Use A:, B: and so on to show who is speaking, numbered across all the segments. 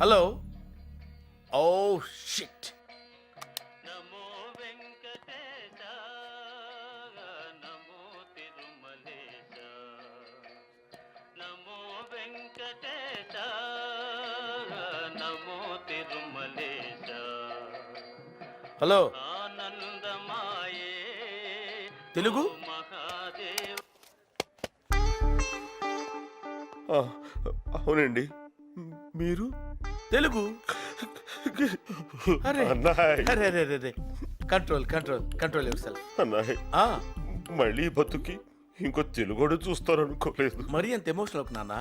A: Hello. Oh shit.
B: నమో వెంకటేశ నమో తిరుమలేశ నమో వెంకటేశ నమో తిరుమలేశ
A: హలో.
B: ఆనందమాయే
A: తెలుగు?
B: మహాదేవ.
C: అవునండి. మీరు
A: తెలుగు? అరే
C: అన్నాయ్
A: అరే అరే అరే అరే. Control control control yourself.
C: అన్నాయ్ మళ్ళీ బతుకి ఇంకో తెలుగుడు చూస్తారనుకోలేదు.
A: మరీ అంత ఎమోషనల్ అవుకు నాన్న.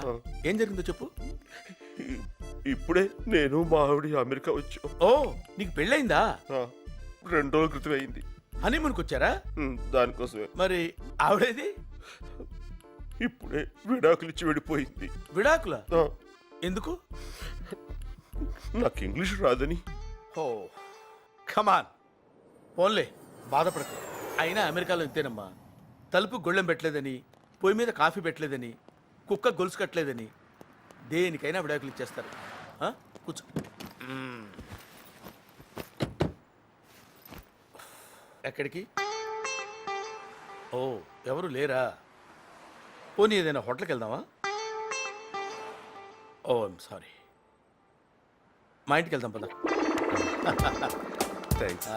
A: ఏం జరిగిందో చెప్పు.
C: ఇప్పుడే నేను మా ఆవిడ అమెరికా వచ్చాం.
A: ఓ, నీకు పెళ్ళయిందా?
C: 2 రోజుల క్రితం అయింది.
A: హనీమూన్కి వచ్చారా?
C: దానికోసమే.
A: మరి ఆవిడేది?
C: ఇప్పుడే విడాకులు ఇచ్చి వెళ్ళిపోయింది.
A: విడాకుల?
C: ఆ,
A: ఎందుకు?
C: నాకు ఇంగ్లీష్ రాదని.
A: ఓ కమాన్, పోన్లే, బాధపడకు. అయినా అమెరికాలో ఇంతేనమ్మా. తలుపు గొళ్ళెం పెట్టలేదని, పొయ్యి మీద కాఫీ పెట్టలేదని, కుక్క గొలుసు కట్టలేదని దేనికైనా విడాకులు ఇచ్చేస్తారు. ఆ? కూర్చో. ఎక్కడికి? ఓ, ఎవరు లేరా? పోనీ ఏదైనా హోటల్కి వెళ్దామా? ఓ ఐమ్ సారీ. మా ఇంటికి వెళ్దాం పద.
C: థ్యాంక్స్.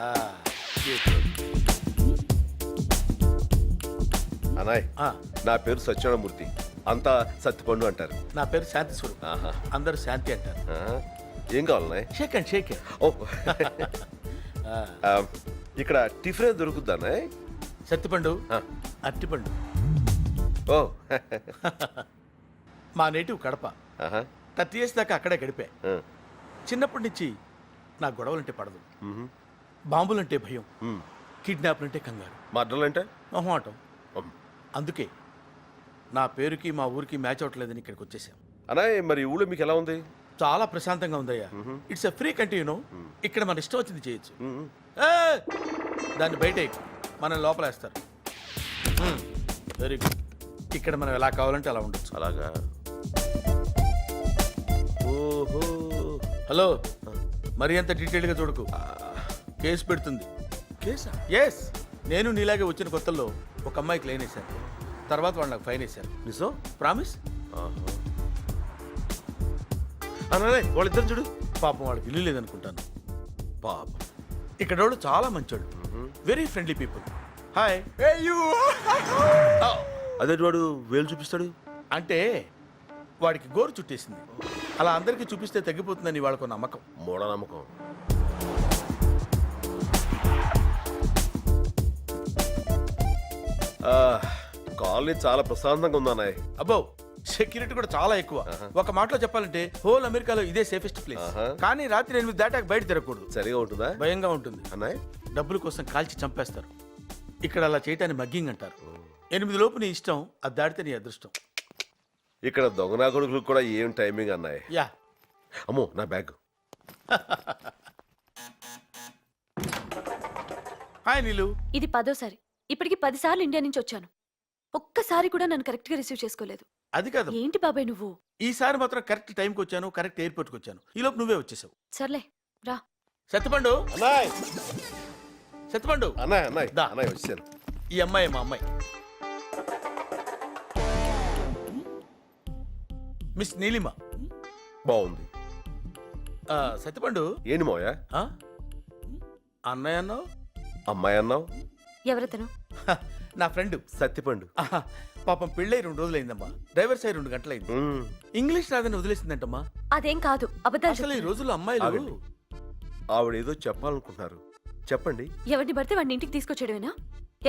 C: అనాయ్, నా పేరు సత్యనారాయణమూర్తి. అంతా సత్తిపండు అంటారు.
A: నా పేరు శాంతి స్వరూప్.
C: ఆహా.
A: అందరూ శాంతి అంటారు.
C: ఏం కావాలన్నాయ్?
A: షేక్ అండ్ షేక్.
C: ఓ ఇక్కడ టిఫిన్ దొరుకుద్దా అన్నాయ్?
A: సత్తిపండు, అట్టిపండు.
C: ఓ
A: మా నేటివ్ కడప. 30 years దాకా అక్కడే గడిపా. చిన్నప్పటి నుంచి నా గొడవలంటే పడదు. బాంబులంటే భయం, కిడ్నాప్లంటే కంగారు,
C: మర్డర్లంటే
A: మొహమాటం. అందుకే నా పేరుకి మా ఊరికి మ్యాచ్ అవ్వట్లేదని ఇక్కడికి వచ్చేసాం.
C: అనాయ్, మరి ఊళ్ళో మీకు ఎలా ఉంది?
A: చాలా ప్రశాంతంగా ఉందయ్యా. It's a free country, you know. ఇక్కడ మన ఇష్టం వచ్చింది చేయొచ్చు. దాన్ని బయట మనం లోపలేస్తారు. Very good. ఇక్కడ మనం ఎలా కావాలంటే అలా ఉండొచ్చు.
C: అలాగా? ఓహో.
A: హలో, మరి అంత డీటెయిల్గా చూడకు, కేసు పెడుతుంది.
C: కేసా?
A: ఎస్. నేను నీలాగే వచ్చిన కొత్తల్లో ఒక అమ్మాయికి లైన్ వేశాను. తర్వాత వాళ్ళు నాకు ఫైన్ వేశారు.
C: నిజం?
A: ప్రామిస్.
C: అనాయ్, వాళ్ళిద్దరు చూడు.
A: పాపం వాడికి ఇల్లు లేదనుకుంటాను.
C: పాపం.
A: ఇక్కడ వాళ్ళు చాలా మంచోళ్ళు, వెరీ ఫ్రెండ్లీ పీపుల్. హాయ్.
C: అదే వాడు వేలు చూపిస్తాడు.
A: అంటే వాడికి గోరు చుట్టేసింది. అలా అందరికీ చూపిస్తే తగ్గిపోతుందని వాళ్ళకు నమ్మకం.
C: మూఢనమ్మకం. కాలనీ చాలా ప్రశాంతంగా ఉంది అన్నాయ్.
A: అబ్బో, సెక్యూరిటీ కూడా చాలా ఎక్కువ. ఒక మాటలో చెప్పాలంటే హోల్ అమెరికాలో ఇదే సేఫెస్ట్ ప్లేస్. కానీ రాత్రి 8 దాటాక బయట తిరగకూడదు.
C: సరిగా ఉంటుందా?
A: భయంగా ఉంటుంది.
C: అన్నాయ్,
A: డబ్బుల కోసం కాల్చి చంపేస్తారు. ఇక్కడ అలా చేయటాన్ని మగ్గింగ్ అంటారు. 8 లోపు నీ ఇష్టం, అది దాటితే నీ అదృష్టం.
C: ఇక్కడ దొంగనా కొడుకులకు కూడా ఏం టైమింగ్ అన్నాయ్.
A: యా.
C: అమ్మో, నా బ్యాగ్.
A: హాయ్ నీలు.
D: ఇది 10వ సారి. ఇప్పటికి 10 సార్లు ఇండియా నుంచి వచ్చాను. ఒక్కసారి కూడా నన్ను కరెక్ట్ గా రిసీవ్ చేసుకోలేదు.
A: అది కాదు.
D: ఏంటి బాబాయ్ నువ్వు?
A: ఈసారి మాత్రం కరెక్ట్ టైంకి వచ్చాను, కరెక్ట్ ఎయిర్పోర్ట్కి వచ్చాను. ఈ లోపు నువ్వే వచ్చేసావు.
D: సర్లే రా.
A: సత్యపండు.
C: అన్నాయ్,
A: సత్యపండు.
C: అన్నాయ్, అన్నాయ్,
A: దా.
C: అన్నాయ్ వచ్చాను.
A: ఈ అమ్మాయి మా అమ్మాయి, మిస్ నీలిమ.
C: బాగుంది.
A: సత్యపండు.
C: ఏంటి మోయా?
A: అన్నయ్య అన్నావు,
C: అమ్మాయి అన్నావు.
D: ఎవరతను?
A: నా ఫ్రెండ్
C: సత్తిపండు.
A: పాపం పెళ్ళై 2 రోజులైందమ్మా. డ్రైవర్స్ అయి 2 గంటలైంది. ఇంగ్లీష్ రాదని వదిలేసిందంటమ్మా.
D: అదేం కాదు, అబద్ధాలు
A: అసలు ఈ
D: చెప్తున్నావు.
A: రోజుల్లో అమ్మాయిలు
C: ఆగండి. ఆవిడేదో చెప్పాలనుకుంటున్నారు, చెప్పండి.
D: ఎవరిని పడితే వాడిని ఇంటికి తీసుకొచ్చేయడమేనా?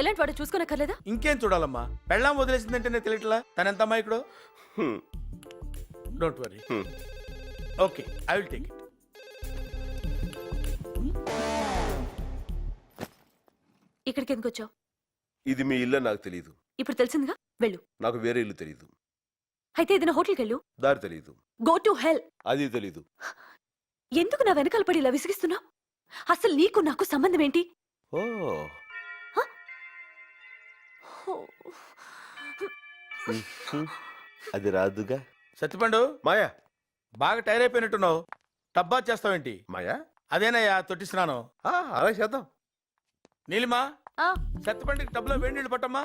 D: ఎలాంటి వాడు చూసుకోనక్కర్లేదా?
A: ఇంకేం చూడాలమ్మా, పెళ్ళాం వదిలేసిందంటేనే తెలియట్లా తనెంత అమ్మాయికుడో. Don't worry. Okay, I will take it.
D: ఇక్కడికి ఎందుకు వచ్చావు?
C: ఇది మీ ఇల్లు నాకు తెలియదు.
D: ఇప్పుడు తెలిసిందిగా, వెళ్ళు.
C: నాకు వేరే ఇల్లు తెలియదు.
D: అయితే ఏదైనా హోటల్కి వెళ్ళు.
C: దారి తెలియదు.
D: Go to hell.
C: అది తెలీదు.
D: ఎందుకు నా వెనకాల పడి ఇలా విసిగిస్తున్నావు? అసలు నీకు నాకు సంబంధం ఏంటి?
C: ఓ, అది రాదుగా.
A: సత్యపండు,
C: మాయా,
A: బాగా టైర్ అయిపోయినట్టున్నావు. టబ్బా చేస్తావేంటి?
C: మాయా
A: అదేనయ్యా తొట్టి స్నానం.
C: అలా చేద్దాం.
A: నీలిమా
D: ఆ,
A: చెత్తబండికి టబ్లో వేడి నీళ్ళు పట్టమ్మా.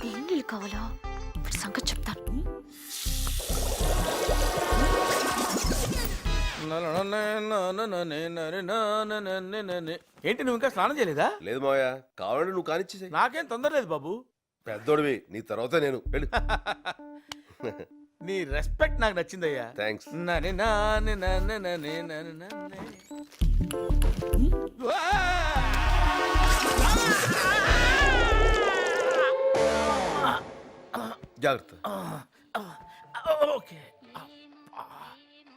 D: ఏం నీళ్ళు కావాలా? ఇప్పుడు సంగతి చెప్తాను.
A: ఏంటి నువ్వు ఇంకా స్నానం చేయలేదా?
C: లేదు మాయా, కావాలంటే నువ్వు కానిచ్చేసాయి.
A: నాకేం తొందర లేదు బాబు.
C: పెద్దోడివి, నీ తర్వాత నేను వెళ్ళు.
A: నీ రెస్పెక్ట్ నాకు నచ్చిందయ్యా.
C: థ్యాంక్స్.
A: నని నాని నని నని నని నని.
C: జాగ్రత్త.
A: ఓకే.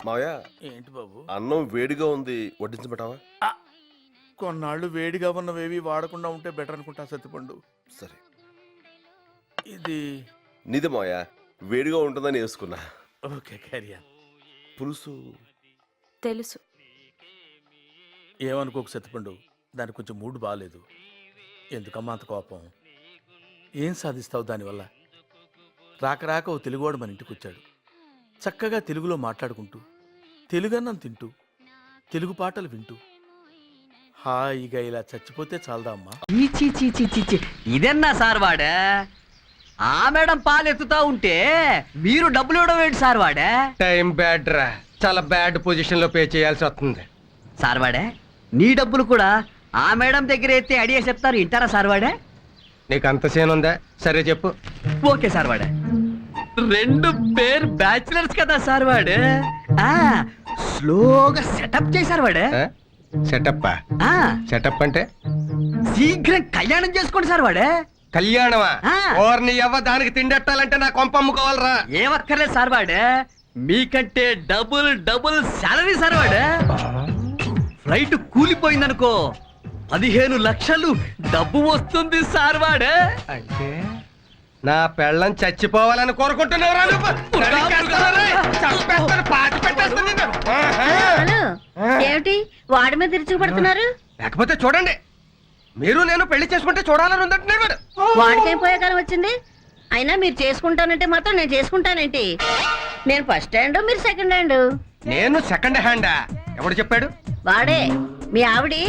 C: మావయ్య,
A: ఏంటి బాబు?
C: అన్నం వేడిగా ఉంది, వడ్డించబెట్టావా?
A: కొన్నాళ్ళు వేడిగా ఉన్నవేవి వాడకుండా ఉంటే బెటర్ అనుకుంటా సత్తిపండు.
C: సరే.
A: ఇది
C: నీదే మావయ్య, వేడిగా ఉంటుందని వేసుకున్నా.
A: ఓకే క్యారియా.
C: పులుసు
D: తెలుసు.
A: ఏమనుకోకు సత్తిపండు, దానికి కొంచెం మూడ్ బాగాలేదు. ఎందుకమ్మా అంత కోపం? ఏం సాధిస్తావు దానివల్ల? రాక రాక ఓ తెలుగువాడు మన ఇంటికి వచ్చాడు. చక్కగా తెలుగులో మాట్లాడుకుంటూ, తెలుగన్నం తింటూ, తెలుగు పాటలు వింటూ హాయిగా ఇలా చచ్చిపోతే చాలదా అమ్మా?
E: ఇదన్నా సార్ వాడే? ఆ మేడం పాలు ఎత్తుతా ఉంటే మీరు డబ్బులు ఇవ్వడం ఏంటి సార్ వాడే?
F: టైం బ్యాడ్ రా, చాలా బ్యాడ్ పొజిషన్ లో పే చేయాల్సి వస్తుంది.
E: సార్ వాడే, నీ డబ్బులు కూడా ఆ మేడం దగ్గర ఎత్తే ఐడియా చెప్తారు, ఇంటారా సార్ వాడే?
F: నీకు అంత సీన్ ఉందా? సరే చెప్పు.
E: ఓకే సార్ వాడే. రెండు పేరు బ్యాచిలర్స్ కదా సార్ వాడే, స్లోగా సెటప్ చేశారు వాడే.
F: సెటప్
E: ఆ,
F: సెటప్ అంటే
E: శీఘ్రం కళ్యాణం చేసుకోండి సార్ వాడే.
F: కళ్యాణమా?
E: ఆ.
F: ఓర్ని ఎవ్వ దానికి తిండెట్టాలంటే నా కొంప అమ్ముకోవాలరా.
E: ఏమక్కర్లేదు సార్ వాడే, మీకంటే డబుల్ డబుల్ శాలరీ సార్ వాడే. ఫ్లైట్ కూలిపోయిందనుకో 15 లక్షలు డబ్బు వస్తుంది సార్ వాడే.
F: అంటే నా పెళ్ళం చచ్చిపోవాలని కోరుకుంటున్నావురా నువ్వు? నరికేస్తాను రే, చంపేస్తాను, పాతి పెట్టేస్తాను నిన్ను.
G: హలో, ఏమిటి వాడి మీద తిరుచుకుపడుతున్నారు?
F: లేకపోతే చూడండి, మీరు నేను పెళ్లి చేసుకుంటే చూడాలని ఉందంటున్నాడు వాడు.
G: వాడికేం పోయే కాలం వచ్చింది? అయినా మీరు చేసుకుంటానంటే మాత్రం నేను చేసుకుంటానేంటి? నేను ఫస్ట్ హ్యాండ్, మీరు సెకండ్ హ్యాండ్.
F: నేను సెకండ్ హ్యాండా? ఎవడు చెప్పాడు?
G: వాడే, మీ ఆవిడి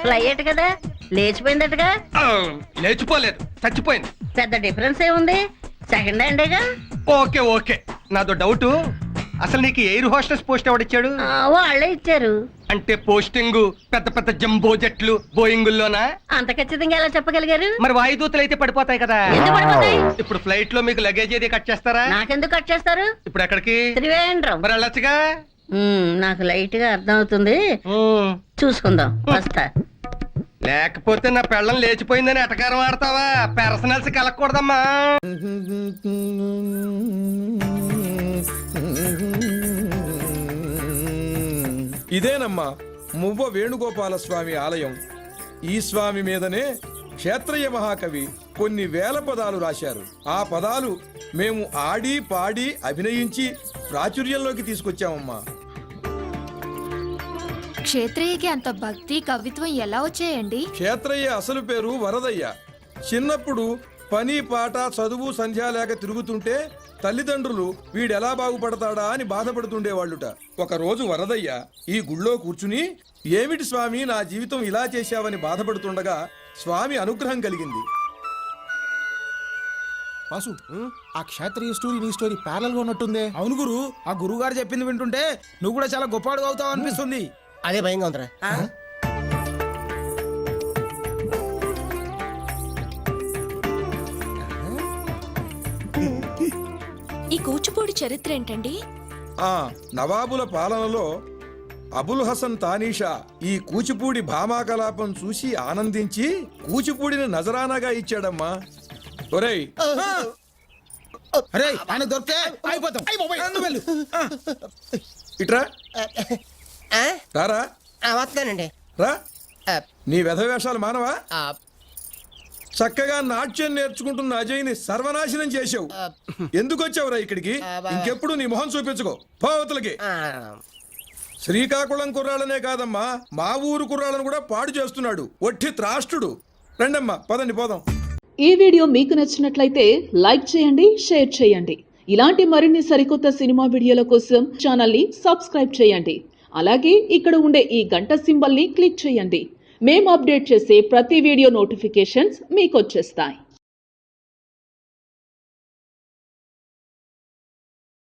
G: ఫ్లైట్ కదా, లేచిపోయిందటగా.
F: ఆ, లేచిపోలేదు, చచ్చిపోయింది.
G: పెద్ద డిఫరెన్స్ ఏముంది, సెకండ్ హ్యాండేగా.
F: ఓకే ఓకే, నాదో డౌట్. అసలు నీకు ఎయిర్ హోస్టెస్ పోస్ట్ ఎవడిచ్చాడు?
G: వాళ్ళే ఇచ్చారు.
F: అంటే పోస్టింగ్ పెద్ద పెద్ద జంబో జెట్లు బోయింగుల్లోనా?
G: అంత ఖచ్చితంగా ఎలా చెప్పగలిగారు?
F: మరి వాయుదూతలు అయితే పడిపోతాయి కదా.
G: ఎందుకు పడిపోతాయి?
F: ఇప్పుడు ఫ్లైట్ లో మీకు లగేజ్ ఏది కట్ చేస్తారా?
G: నాకెందుకు కట్ చేస్తారు?
F: ఇప్పుడు ఎక్కడికి?
G: త్రివేంద్రం.
F: మరి వెళ్ళొచ్చుగా.
G: నాకు లైట్ గా అర్థం అవుతుంది, చూసుకుందాం, వస్తా.
F: లేకపోతే నా పెళ్ళం లేచిపోయిందని ఎటకారం ఆడతావా? పర్సనల్స్ కలగకూడదమ్మా.
H: ఇదేనమ్మా మువ్వ వేణుగోపాల స్వామి ఆలయం. ఈ స్వామి మీదనే క్షేత్రయ్య మహాకవి కొన్ని వేల పదాలు రాశారు. ఆ పదాలు మేము ఆడి పాడి అభినయించి ప్రాచుర్యంలోకి తీసుకొచ్చామమ్మా.
I: క్షేత్రయ్యకి అంత భక్తి కవిత్వం ఎలా వచ్చాయండి?
H: క్షేత్రయ్య అసలు పేరు వరదయ్య. చిన్నప్పుడు పని పాట చదువు సంధ్యా లేక తిరుగుతుంటే తల్లిదండ్రులు వీడెలా బాగుపడతాడా అని బాధపడుతుండేవాళ్ళుట. ఒకరోజు వరదయ్య ఈ గుళ్ళో కూర్చుని, ఏమిటి స్వామి నా జీవితం ఇలా చేశావని బాధపడుతుండగా స్వామి అనుగ్రహం కలిగింది.
J: వాసు, ఆ క్షేత్రీయ స్టోరీ నీ స్టోరీ ప్యారల్ గా ఉన్నట్టుందే.
K: అవును గురు, ఆ గురువు గారు చెప్పింది వింటుంటే నువ్వు కూడా చాలా గొప్పవాడు అవుతావు అనిపిస్తుంది.
J: అదే భయంగా ఉందిరా.
D: ఈ కూచిపూడి చరిత్ర ఏంటండి?
H: నవాబుల పాలనలో అబుల్ హసన్ తానీషా ఈ కూచిపూడి భామాకలాపం చూసి ఆనందించి కూచిపూడిని నజరానాగా ఇచ్చాడమ్మా. ఒరేయ్,
K: అరే ఆయన దొరికితే అయిపోతాం. నువ్వు వెళ్ళు.
H: ఇట్రా రారా.
J: వస్తానండి.
H: రా, నీ వెధవేషాలు మానవా? చక్కగా నాట్యం నేర్చుకుంటున్న అజయ్ని సర్వనాశనం చేసావు. ఎందుకు వచ్చావురా ఇక్కడికి? ఇంకెప్పుడు నీ మొహం చూపించుకో, పోవతలకి. శ్రీకాకుళం కుర్రాళ్ళనే కాదమ్మా, మా ఊరు కుర్రాళ్ళను కూడా పాడు చేస్తున్నాడు. ఒట్టి త్రాష్టుడు. రండమ్మా, పదండి పోదాం.
L: ఈ వీడియో మీకు నచ్చినట్లయితే లైక్ చేయండి, షేర్ చేయండి. ఇలాంటి మరిన్ని సరికొత్త సినిమా వీడియోల కోసం ఛానల్ని సబ్స్క్రైబ్ చేయండి. అలాగే ఇక్కడ ఉండే ఈ గంట సింబల్ని క్లిక్ చేయండి. మేము అప్డేట్ చేసే ప్రతి వీడియో నోటిఫికేషన్స్ మీకు వచ్చేస్తాయి.